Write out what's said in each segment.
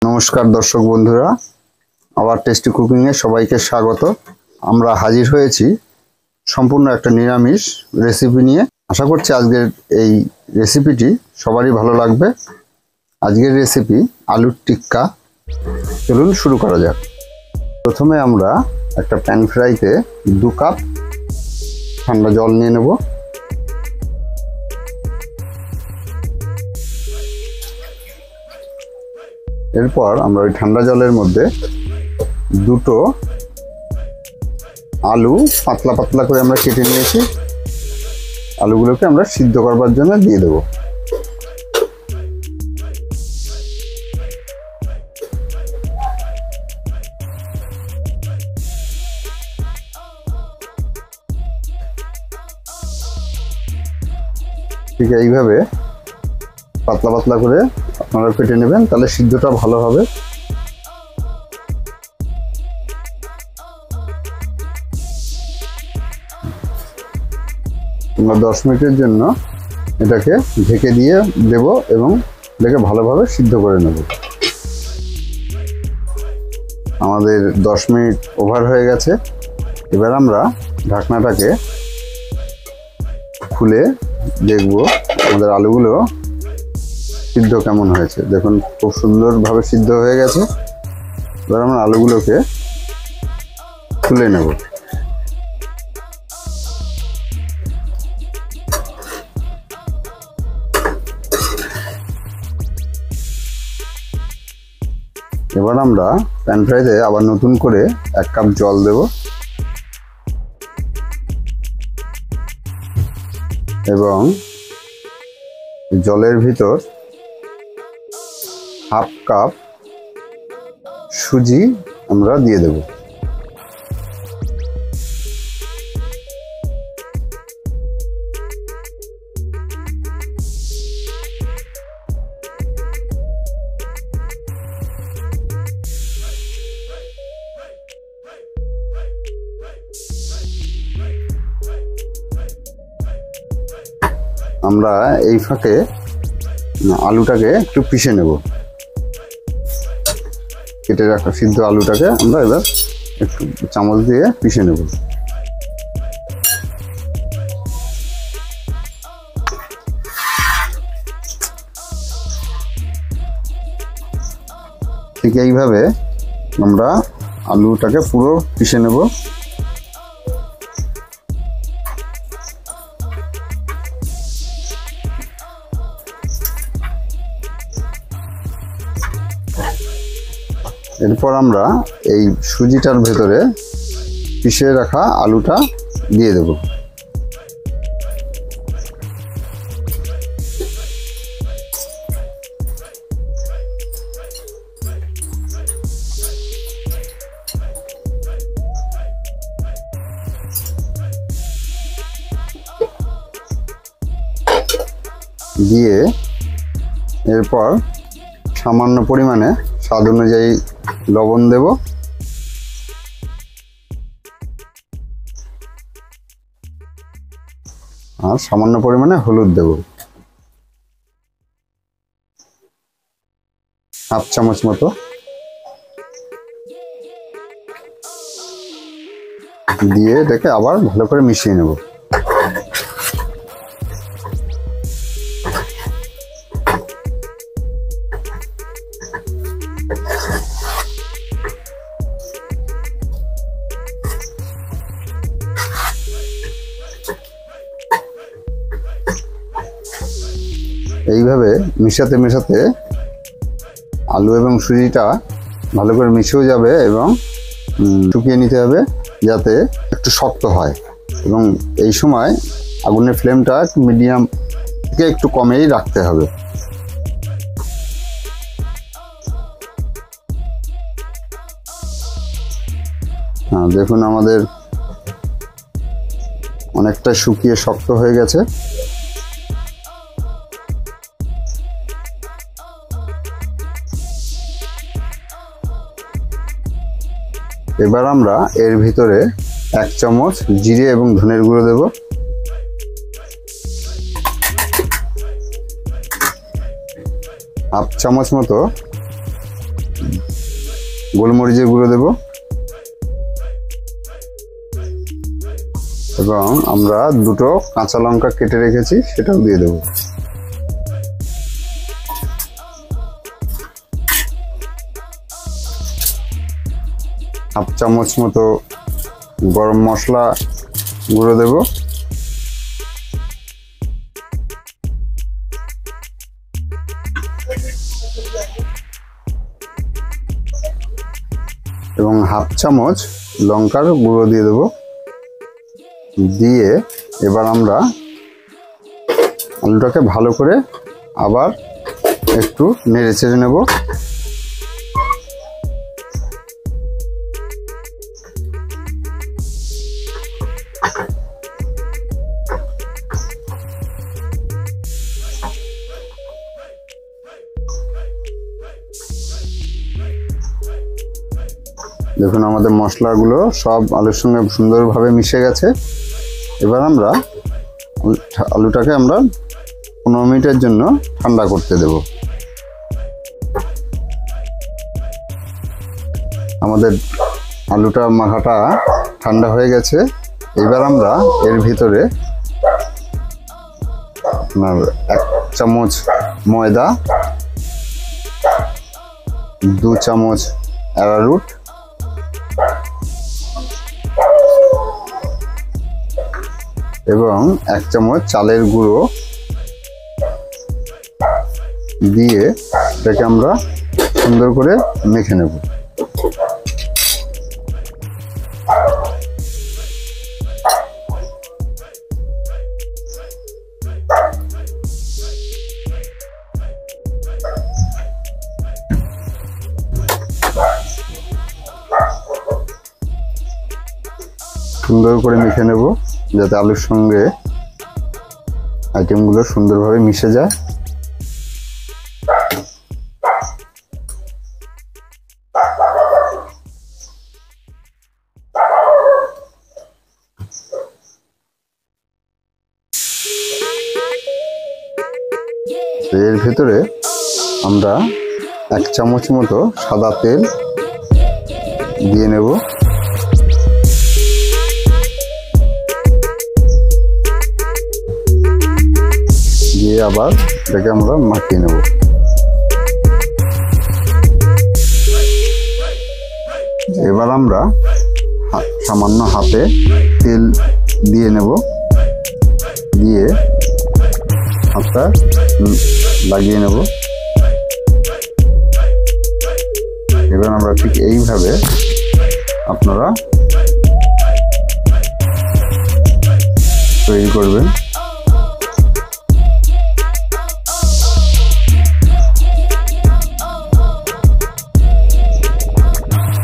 নমস্কার দর্শক বন্ধুরা, আবার টেস্টি কুকিং এ সবাইকে স্বাগত। আমরা হাজির হয়েছি সম্পূর্ণ একটা নিরামিষ রেসিপি নিয়ে। আশা করছি আজকের এই রেসিপিটি সবারই ভালো লাগবে। আজকের রেসিপি আলুর টিক্কা। চলুন শুরু করা যাক। প্রথমে আমরা একটা প্যান ফ্রাইতে 2 কাপ ঠান্ডা জল নিয়ে নেব। এরপর আমরা ওই ঠান্ডা জলের মধ্যে 2টো আলু পাতলা পাতলা করে আমরা কেটে নিয়েছি। আলুগুলোকে আমরা সিদ্ধ করবার জন্য দিয়ে দেব। ঠিক এইভাবে পাতলা পাতলা করে আপনারা কেটে নেবেন, তাহলে সিদ্ধটা ভালো হবে। আমরা 10 মিনিটের জন্য এটাকে ঢেকে দিয়ে দেব এবং এটাকে ভালোভাবে সিদ্ধ করে নেব। আমাদের 10 মিনিট ওভার হয়ে গেছে। এবার আমরা ঢাকনাটাকে খুলে দেখব আমাদের আলুগুলো সিদ্ধ কেমন হয়েছে। দেখুন খুব সুন্দরভাবে সিদ্ধ হয়ে গেছে। এবার আমরা আলুগুলোকে তুলে নেব। এবার আমরা প্যান ফ্রাইতে আবার নতুন করে 1 কাপ জল দেব এবং জলের ভিতর 1/2 কাপ সুজি আমরা দিয়ে দেব। আমরা এই ফাঁকে আলুটাকে একটু পিষে নেব। কেটে রাখা সিদ্ধ আলুটাকে আমরা এবার একটু চামচ দিয়ে পিষে নেব। ঠিক এইভাবে আমরা আলুটাকে পুরো পিষে নেব। এরপর আমরা এই সুজিটার ভেতরে পিষে রাখা আলুটা দিয়ে দেব। দিয়ে এরপর সামান্য পরিমাণে স্বাদ অনুযায়ী লবণ দেব। আর সামান্য পরিমাণে হলুদ দেব, 1/2 চামচ মতো। দিয়ে এটাকে আবার ভালো করে মিশিয়ে নেব। এইভাবে মিশাতে মিশাতে আলু এবং সুজিটা ভালো করে মিশেও যাবে এবং শুকিয়ে নিতে হবে যাতে একটু শক্ত হয়। এবং এই সময় আগুনের ফ্লেমটা একটু মিডিয়াম থেকে একটু কমেই রাখতে হবে। হ্যাঁ, দেখুন আমাদের অনেকটা শুকিয়ে শক্ত হয়ে গেছে। এবার আমরা এর ভিতরে 1 চামচ জিরে এবং ধনের গুঁড়ো দেব। হাফ চামচ মতো গোলমরিচের গুঁড়ো দেব এবং আমরা দুটো কাঁচা লঙ্কা কেটে রেখেছি সেটাও দিয়ে দেব। হাফ চামচ মতো গরম মশলা গুঁড়ো দেব এবং হাফ চামচ লঙ্কার গুঁড়ো দিয়ে দেব। দিয়ে এবার আমরা আলুটাকে ভালো করে আবার একটু নেড়ে চেড়ে নেব। দেখুন আমাদের মশলাগুলো সব আলুর সঙ্গে সুন্দরভাবে মিশে গেছে। এবার আমরা আলুটাকে 15 মিনিটের জন্য ঠান্ডা করতে দেব। আমাদের আলুটা মাখাটা ঠান্ডা হয়ে গেছে। এবার আমরা এর ভিতরে 1 চামচ ময়দা, 2 চামচ অ্যারারুট, এবং 1 চামচ চালের গুঁড়ো দিয়ে এটাকে আমরা সুন্দর করে মেখে নেব। সুন্দর করে মেখে নেব যাতে আলুর সঙ্গে আইটেমগুলো সুন্দরভাবে মিশে যায়। এর ভেতরে আমরা 1 চামচ মতো সাদা তেল দিয়ে নেব। দিয়ে আবার এটাকে আমরা মাখিয়ে নেব। এবার আমরা সামান্য হাতে তেল দিয়ে নেব, দিয়ে হাতটা লাগিয়ে নেব। এবার আমরা ঠিক এইভাবে আপনারা তৈরি করবেন।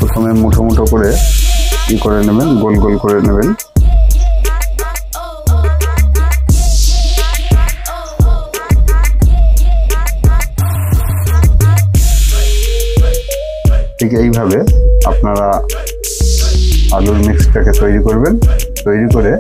প্রথমে মুঠো মুঠো করে করে নেবেন, গোল গোল করে নেবেন। ঠিক এইভাবে আপনারা আলুর মিক্সটাকে তৈরি করবেন। তৈরি করে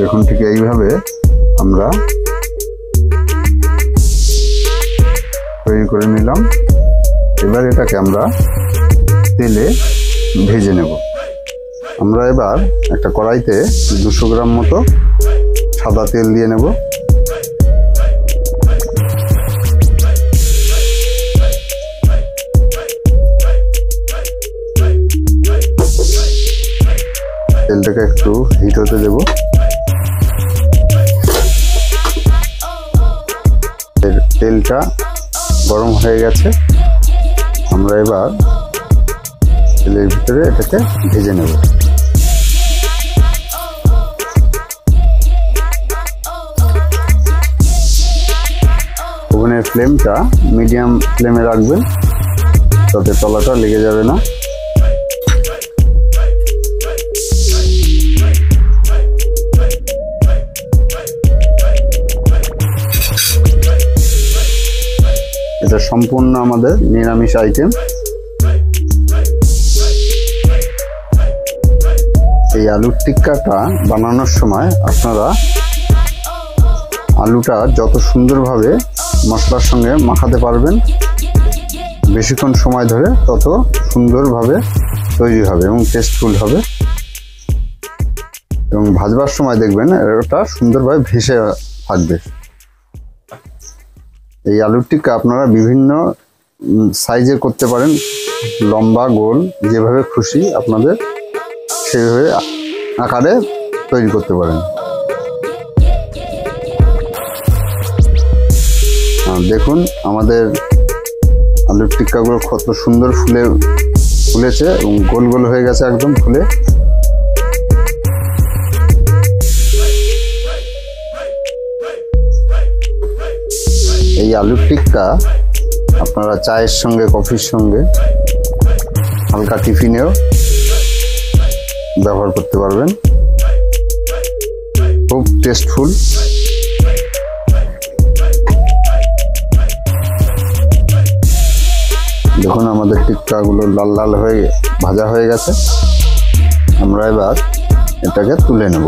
দেখুন ঠিক এইভাবে আমরা তৈরি করে নিলাম। এবার এটাকে আমরা তেলে ভেজে নেব। আমরা এবার একটা কড়াইতে 200 গ্রাম মতো সাদা তেল দিয়ে নেব। তেলটাকে একটু হিট হতে দেব। তেলটা গরম হয়ে গেছে। আমরা এবার তেলের ভিতরে এটাকে ভেজে নেব। ওভেনের ফ্লেমটা মিডিয়াম ফ্লেমে রাখবেন, তাতে তলাটা লেগে যাবে না। এটা সম্পূর্ণ আমাদের নিরামিষ আইটেম। এই আলুর টিক্কাটা বানানোর সময় আপনারা আলুটা যত সুন্দরভাবে মশলার সঙ্গে মাখাতে পারবেন, বেশিক্ষণ সময় ধরে তত সুন্দরভাবে তৈরি হবে এবং টেস্টফুল হবে। এবং ভাজবার সময় দেখবেন এটা সুন্দরভাবে ভেসে থাকবে। এই আলুর টিক্কা আপনারা বিভিন্ন সাইজে করতে পারেন, লম্বা গোল যেভাবে খুশি আপনাদের সেভাবে আকারে তৈরি করতে পারেন। দেখুন আমাদের আলুর টিক্কাগুলো কত সুন্দর ফুলেছে এবং গোল গোল হয়ে গেছে একদম ফুলে। এই আলুর টিক্কা আপনারা চায়ের সঙ্গে, কফির সঙ্গে, হালকা টিফিনেও ব্যবহার করতে পারবেন। খুব টেস্টফুল। দেখুন আমাদের টিক্কাগুলো লাল লাল হয়ে ভাজা হয়ে গেছে। আমরা এবার এটাকে তুলে নেব।